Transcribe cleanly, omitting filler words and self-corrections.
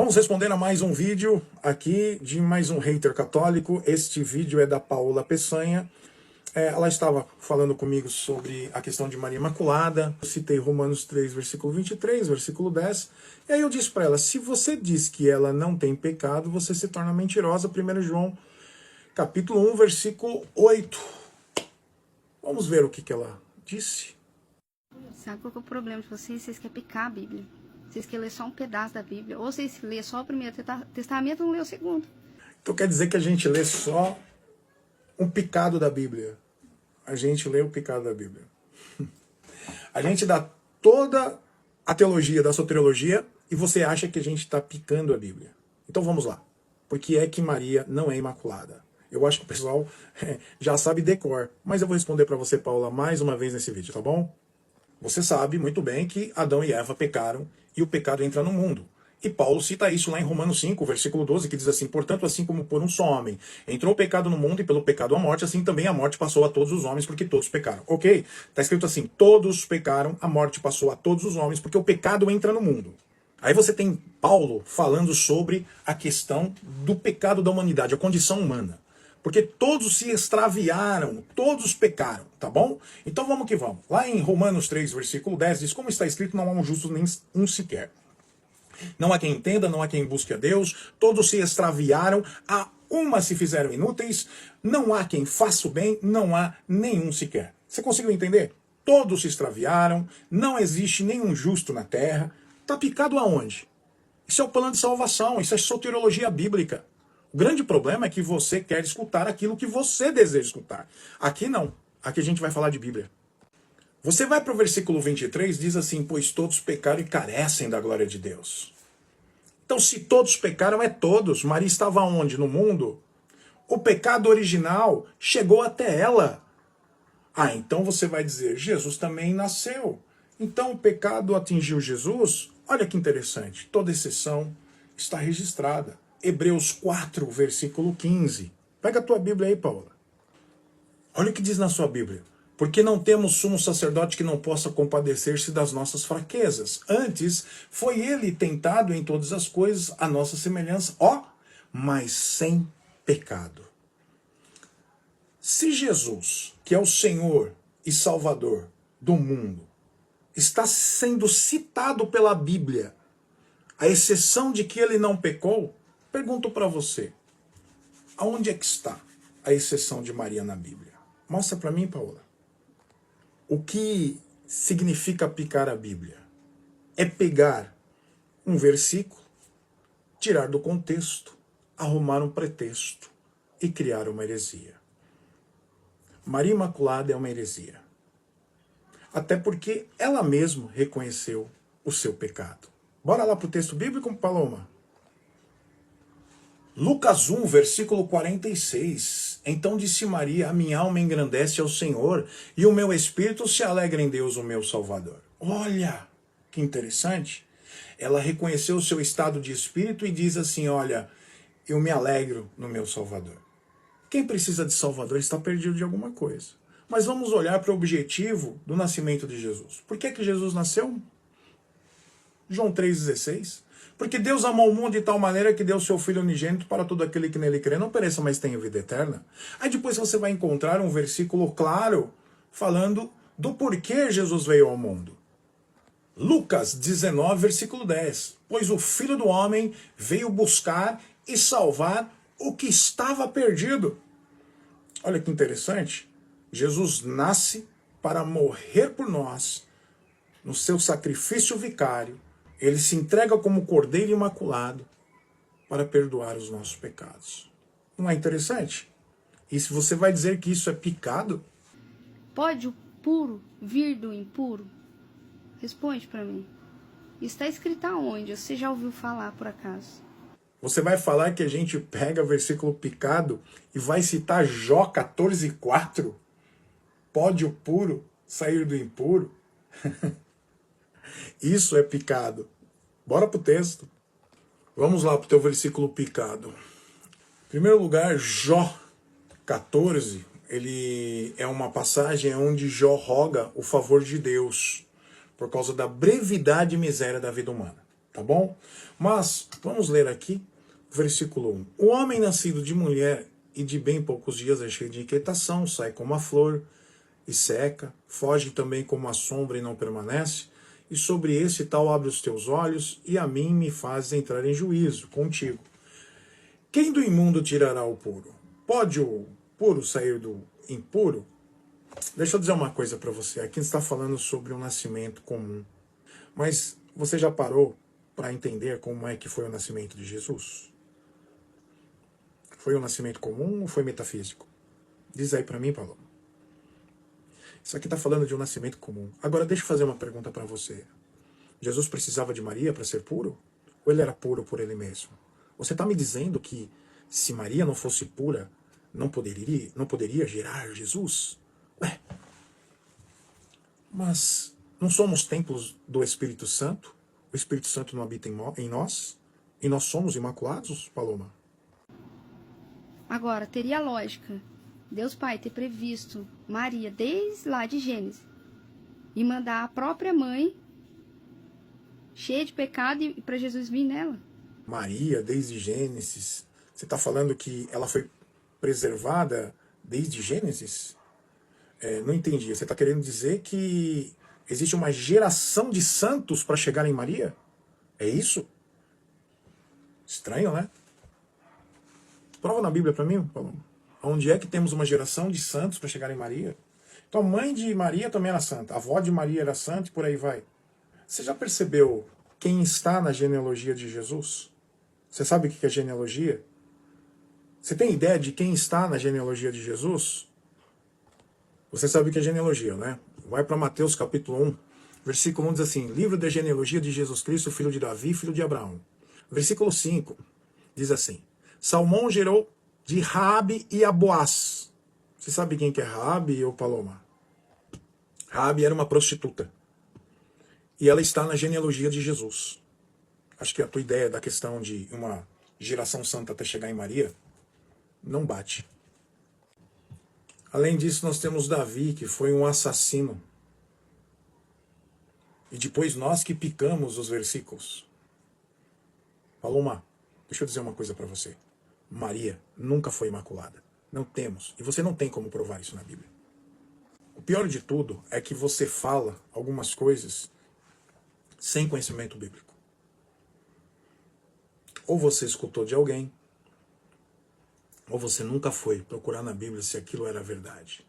Vamos responder a mais um vídeo aqui de mais um hater católico. Este vídeo é da Paola Peçanha. Ela estava falando comigo sobre a questão de Maria Imaculada. Eu citei Romanos 3, versículo 23, versículo 10. E aí eu disse para ela, se você diz que ela não tem pecado, você se torna mentirosa. 1 João, capítulo 1, versículo 8. Vamos ver o que ela disse. Sabe qual que é o problema de vocês? Vocês querem picar a Bíblia. Vocês querem ler só um pedaço da Bíblia. Ou vocês lêem só o primeiro testamento e não lê o segundo. Então quer dizer que a gente lê só um picado da Bíblia. A gente lê o picado da Bíblia. A gente dá toda a teologia da soteriologia e você acha que a gente está picando a Bíblia. Então vamos lá. Por que é que Maria não é imaculada? Eu acho que o pessoal já sabe decor. Mas eu vou responder para você, Paula, mais uma vez nesse vídeo, tá bom? Você sabe muito bem que Adão e Eva pecaram e o pecado entra no mundo. E Paulo cita isso lá em Romanos 5, versículo 12, que diz assim, portanto, assim como por um só homem entrou o pecado no mundo e pelo pecado a morte, assim também a morte passou a todos os homens porque todos pecaram. Ok? Está escrito assim, todos pecaram, a morte passou a todos os homens porque o pecado entra no mundo. Aí você tem Paulo falando sobre a questão do pecado da humanidade, a condição humana. Porque todos se extraviaram, todos pecaram, tá bom? Então vamos que vamos. Lá em Romanos 3, versículo 10, diz, como está escrito, não há um justo nem um sequer. Não há quem entenda, não há quem busque a Deus, todos se extraviaram, a uma se fizeram inúteis, não há quem faça o bem, não há nenhum sequer. Você conseguiu entender? Todos se extraviaram, não existe nenhum justo na terra. Está picado aonde? Isso é o plano de salvação, isso é soteriologia bíblica. O grande problema é que você quer escutar aquilo que você deseja escutar. Aqui não. Aqui a gente vai falar de Bíblia. Você vai para o versículo 23, diz assim, pois todos pecaram e carecem da glória de Deus. Então se todos pecaram, é todos. Maria estava onde? No mundo? O pecado original chegou até ela. Ah, então você vai dizer, Jesus também nasceu. Então o pecado atingiu Jesus? Olha que interessante, toda exceção está registrada. Hebreus 4, versículo 15. Pega a tua Bíblia aí, Paula. Olha o que diz na sua Bíblia. Porque não temos sumo sacerdote que não possa compadecer-se das nossas fraquezas. Antes, foi ele tentado em todas as coisas, a nossa semelhança, mas sem pecado. Se Jesus, que é o Senhor e Salvador do mundo, está sendo citado pela Bíblia, à exceção de que ele não pecou, pergunto para você, aonde é que está a exceção de Maria na Bíblia? Mostra para mim, Paola. O que significa picar a Bíblia? É pegar um versículo, tirar do contexto, arrumar um pretexto e criar uma heresia. Maria Imaculada é uma heresia. Até porque ela mesma reconheceu o seu pecado. Bora lá para o texto bíblico, Paloma? Lucas 1, versículo 46. Então disse Maria, a minha alma engrandece ao Senhor, e o meu espírito se alegra em Deus, o meu Salvador. Olha, que interessante. Ela reconheceu o seu estado de espírito e diz assim, olha, eu me alegro no meu Salvador. Quem precisa de Salvador está perdido de alguma coisa. Mas vamos olhar para o objetivo do nascimento de Jesus. Por que Jesus nasceu? João 3,16. Porque Deus amou o mundo de tal maneira que deu o seu Filho unigênito para todo aquele que nele crê, não pereça, mas tenha vida eterna. Aí depois você vai encontrar um versículo claro falando do porquê Jesus veio ao mundo. Lucas 19, versículo 10. Pois o Filho do Homem veio buscar e salvar o que estava perdido. Olha que interessante. Jesus nasce para morrer por nós no seu sacrifício vicário. Ele se entrega como Cordeiro Imaculado para perdoar os nossos pecados. Não é interessante? E se você vai dizer que isso é pecado? Pode o puro vir do impuro? Responde para mim. Está escrito aonde? Você já ouviu falar por acaso? Você vai falar que a gente pega versículo picado e vai citar Jó 14,4? Pode o puro sair do impuro? Isso é picado. Bora pro texto. Vamos lá pro teu versículo picado. Em primeiro lugar, Jó 14, ele é uma passagem onde Jó roga o favor de Deus por causa da brevidade e miséria da vida humana. tá bom? Mas vamos ler aqui, versículo 1. O homem nascido de mulher e de bem poucos dias é cheio de inquietação, sai como a flor e seca, foge também como a sombra e não permanece, e sobre esse tal abre os teus olhos, e a mim me fazes entrar em juízo contigo. Quem do imundo tirará o puro? Pode o puro sair do impuro? Deixa eu dizer uma coisa para você. Aqui está falando sobre um nascimento comum. Mas você já parou para entender como é que foi o nascimento de Jesus? Foi um nascimento comum ou foi metafísico? Diz aí para mim, Paulo. Isso aqui está falando de um nascimento comum. Agora deixa eu fazer uma pergunta para você. Jesus precisava de Maria para ser puro? Ou ele era puro por ele mesmo? Você está me dizendo que se Maria não fosse pura, não poderia gerar Jesus? Ué, mas não somos templos do Espírito Santo? O Espírito Santo não habita em nós? E nós somos imaculados, Paloma? Agora, teria lógica Deus Pai ter previsto Maria desde lá de Gênesis e mandar a própria mãe cheia de pecado e para Jesus vir nela. Maria, desde Gênesis, você está falando que ela foi preservada desde Gênesis? Não entendi. Você está querendo dizer que existe uma geração de santos para chegar em Maria? É isso? Estranho, né? Prova na Bíblia para mim, Paulo. Onde é que temos uma geração de santos para chegar em Maria? Então a mãe de Maria também era santa, a avó de Maria era santa e por aí vai. Você já percebeu quem está na genealogia de Jesus? Você sabe o que é genealogia? Você tem ideia de quem está na genealogia de Jesus? Você sabe o que é genealogia, né? Vai para Mateus capítulo 1, versículo 1 diz assim: livro da genealogia de Jesus Cristo, filho de Davi, filho de Abraão. Versículo 5 diz assim: Salmão gerou de Raabe e a Boaz. Você sabe quem que é Raabe ou Paloma? Raabe era uma prostituta. E ela está na genealogia de Jesus. Acho que a tua ideia da questão de uma geração santa até chegar em Maria não bate. Além disso, nós temos Davi, que foi um assassino. E depois nós que picamos os versículos. Paloma, deixa eu dizer uma coisa para você. Maria nunca foi imaculada. Não temos. E você não tem como provar isso na Bíblia. O pior de tudo é que você fala algumas coisas sem conhecimento bíblico. Ou você escutou de alguém, ou você nunca foi procurar na Bíblia se aquilo era verdade.